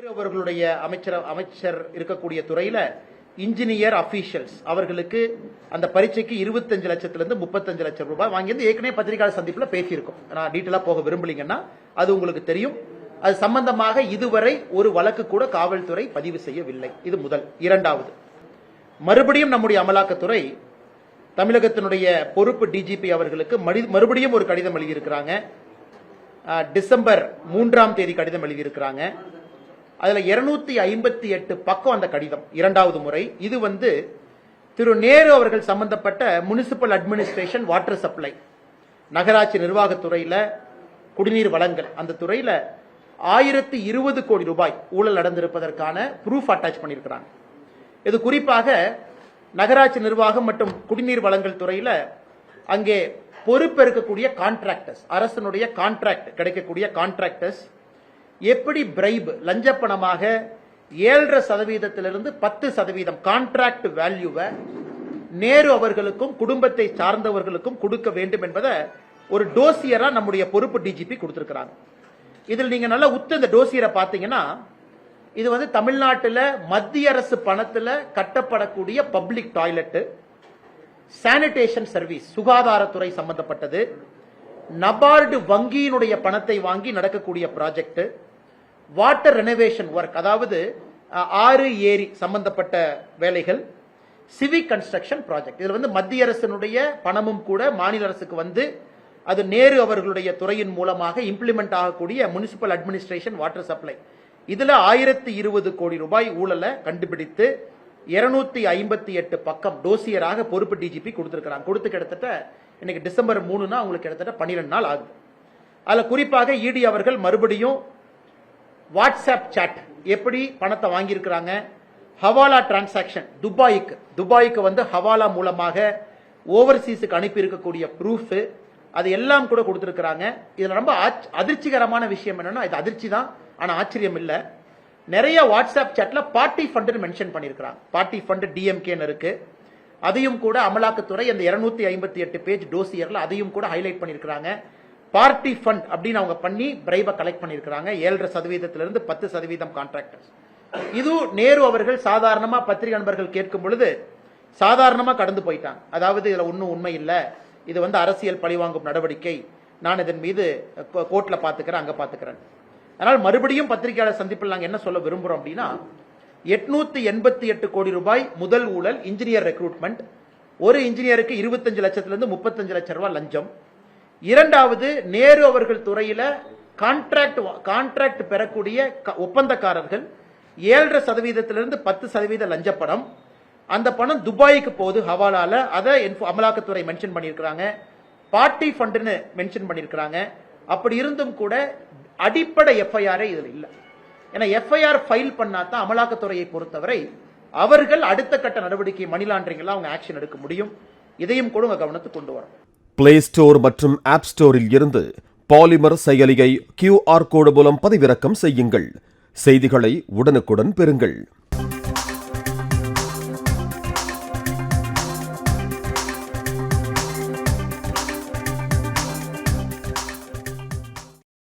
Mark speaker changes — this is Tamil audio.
Speaker 1: அவர்களுடைய அமைச்சர் இருக்கக்கூடிய துறையில இன்ஜினியர் அபிஷியல்ஸ் அவர்களுக்கு அந்த பரீட்சைக்கு 25 லட்சத்திலிருந்து 35 லட்சம் ரூபாய் வாங்கியது ஏற்கனவே பத்திரிகையாளர் சந்திப்புல பேசியிருக்கோம். நான் டீட்டெயிலா போக விரும்பலீங்கன்னா அது உங்களுக்கு தெரியும். அது சம்பந்தமாக இதுவரை ஒரு வழக்கு கூட காவல்துறை பதிவு செய்யவில்லை. இது முதல். இரண்டாவது, மறுபடியும் நம்முடைய அமலாக்கத்துறை தமிழகத்தினுடைய பொறுப்பு டிஜிபி அவர்களுக்கு மறுபடியும் ஒரு கடிதம் எழுதியிருக்கிறாங்க. டிசம்பர் 3ஆம் தேதி கடிதம் எழுதியிருக்கிறாங்க. அதுல 258 பக்கம் அந்த கடிதம். இரண்டாவது முறை இது திரு நேரு அவர்கள் சம்பந்தப்பட்ட முனிசிபல் அட்மினிஸ்ட்ரேஷன் வாட்டர் சப்ளை நகராட்சி நிர்வாகத்துறையில குடிநீர் வழங்கல் அந்த துறையில 1020 கோடி ரூபாய் ஊழல் நடந்திருப்பதற்கான ப்ரூஃப் அட்டாச் பண்ணியிருக்கிறாங்க. இது குறிப்பாக நகராட்சி நிர்வாகம் மற்றும் குடிநீர் வழங்கல் துறையில அங்கே பொறுப்பேற்கக்கூடிய கான்ட்ராக்டர்ஸ், அரசனுடைய கான்ட்ராக்ட் கிடைக்கக்கூடிய கான்ட்ராக்டர்ஸ் எப்படி பிரைப் லஞ்சப்பணமாக 7.5% 10% கான்ட்ராக்ட் வேல்யூவை நேரு அவர்களுக்கும் குடும்பத்தை சார்ந்தவர்களுக்கும் கொடுக்க வேண்டும் என்பதை ஒரு டோசியரா நம்முடைய பொறுப்பு டிஜிபி கொடுத்திருக்கிறாங்க. இதில் நீங்க நல்லா இந்த டோசியரை பாத்தீங்கன்னா இது தமிழ்நாட்டில் மத்திய அரசு பணத்தில் கட்டப்படக்கூடிய பப்ளிக் டாய்லெட், சானிடேஷன் சர்வீஸ் சுகாதாரத்துறை சம்பந்தப்பட்டது, நபார்டு வங்கியினுடைய பணத்தை வாங்கி நடக்கக்கூடிய ப்ராஜெக்ட், வாட்டர் ரெனோவேஷன் ஒர்க் அதாவது ஆறு ஏரி சம்பந்தப்பட்ட வேலைகள், சிவிக் கன்ஸ்ட்ரக்ஷன் ப்ராஜெக்ட். இதுல மத்திய அரசினுடைய பணமும் கூட மாநில அரசுக்கு அது நேரு அவர்களுடைய துறையின் மூலமாக இம்ப்ளிமெண்ட் ஆகக்கூடிய முனிசிபல் அட்மினிஸ்ட்ரேஷன் வாட்டர் சப்ளை இதுல 1020 கோடி ரூபாய் ஊழலை கண்டுபிடித்து 258 பக்கம் டோசியராக பொறுப்பு டிஜிபி கொடுத்திருக்கிறாங்க. கொடுத்து கிட்டத்தட்ட இன்னைக்கு டிசம்பர் 3னா அவங்களுக்கு கிட்டத்தட்ட 12 நாள் ஆகுது. அதுல குறிப்பாக இடி அவர்கள் மறுபடியும் வாட்ஸ்அப் சாட் எப்படி பணத்தை வாங்கியிருக்கிறாங்க, ஹவாலா டிரான்சாக்சன் துபாய்க்கு ஹவாலா மூலமாக ஓவர்சீஸுக்கு அனுப்பி இருக்கக்கூடிய ப்ரூஃப் அது எல்லாம் கூட கொடுத்திருக்கிறாங்க. இதுல ரொம்ப அதிர்ச்சிகரமான விஷயம் என்னன்னா, இது அதிர்ச்சி தான் ஆனா ஆச்சரியம் இல்ல, நிறைய வாட்ஸ்அப் சாட்ல பார்ட்டி ஃபண்ட் மென்ஷன் பண்ணிருக்காங்க. பார்ட்டி ஃபண்ட் டிஎம்கேன்னு இருக்கு. அதையும் கூட அமலாக்கத்துறை அந்த 258 பேஜ் டோசியர்ல அதையும் கூட ஹைலைட் பண்ணிருக்காங்க. பார்ட்டி ஃபண்ட் அப்படின்னு அவங்க பண்ணி பிரைப கலெக்ட் பண்ணிருக்காங்க. 7.5% 10% கான்ட்ராக்டர்ஸ். இது நேரு அவர்கள் சாதாரணமா பத்திரிகை நண்பர்கள் கேட்கும் பொழுது சாதாரணமா கடந்து போயிட்டாங்க. அதாவது இதுல ஒன்னும் உண்மை இல்ல, இது அரசியல் பழிவாங்கும் நடவடிக்கை, நான் இதன் மீது கோர்ட்ல பாத்துக்கிறேன் அங்க பாத்துக்கிறேன். அதனால் மறுபடியும் பத்திரிகையாளர் சந்திப்பில் நாங்கள் என்ன சொல்ல விரும்புறோம் அப்படின்னா, 888 கோடி ரூபாய் முதல் ஊழல் இன்ஜினியர் ரெக்ரூட்மெண்ட், ஒரு இன்ஜினியருக்கு 25 லட்சத்திலிருந்து 35 லட்சம் ரூபாய் லஞ்சம். இரண்டாவது, நேரு அவர்கள் துறையில கான்ட்ராக்ட் பெறக்கூடிய ஒப்பந்தக்காரர்கள் 7.5% 10% லஞ்ச பணம், அந்த பணம் துபாய்க்கு போகுது ஹவாலால, அதை அமலாக்கத்துறை மென்ஷன் பண்ணியிருக்கிறாங்க. பார்ட்டி ஃபண்ட்னு மென்ஷன் பண்ணியிருக்கிறாங்க. அப்படி இருந்தும் கூட அடிப்படை எஃப்ஐஆர் இதுல இல்ல. ஏன்னா எஃப்ஐஆர் ஃபைல் பண்ணாதான் அமலாக்கத்துறையை பொறுத்தவரை அவர்கள் அடுத்த கட்ட நடவடிக்கை மணி லாண்டரிங் அவங்க ஆக்ஷன் எடுக்க முடியும். இதையும் கூட உங்க கவனத்துக்கு கொண்டு வரும்.
Speaker 2: பிளே ஸ்டோர் மற்றும் ஆப் ஸ்டோரில் இருந்து பாலிமர் செயலியை QR கோடு மூலம் பதிவிறக்கம் செய்யுங்கள். செய்திகளை உடனுக்குடன் பெறுங்கள்.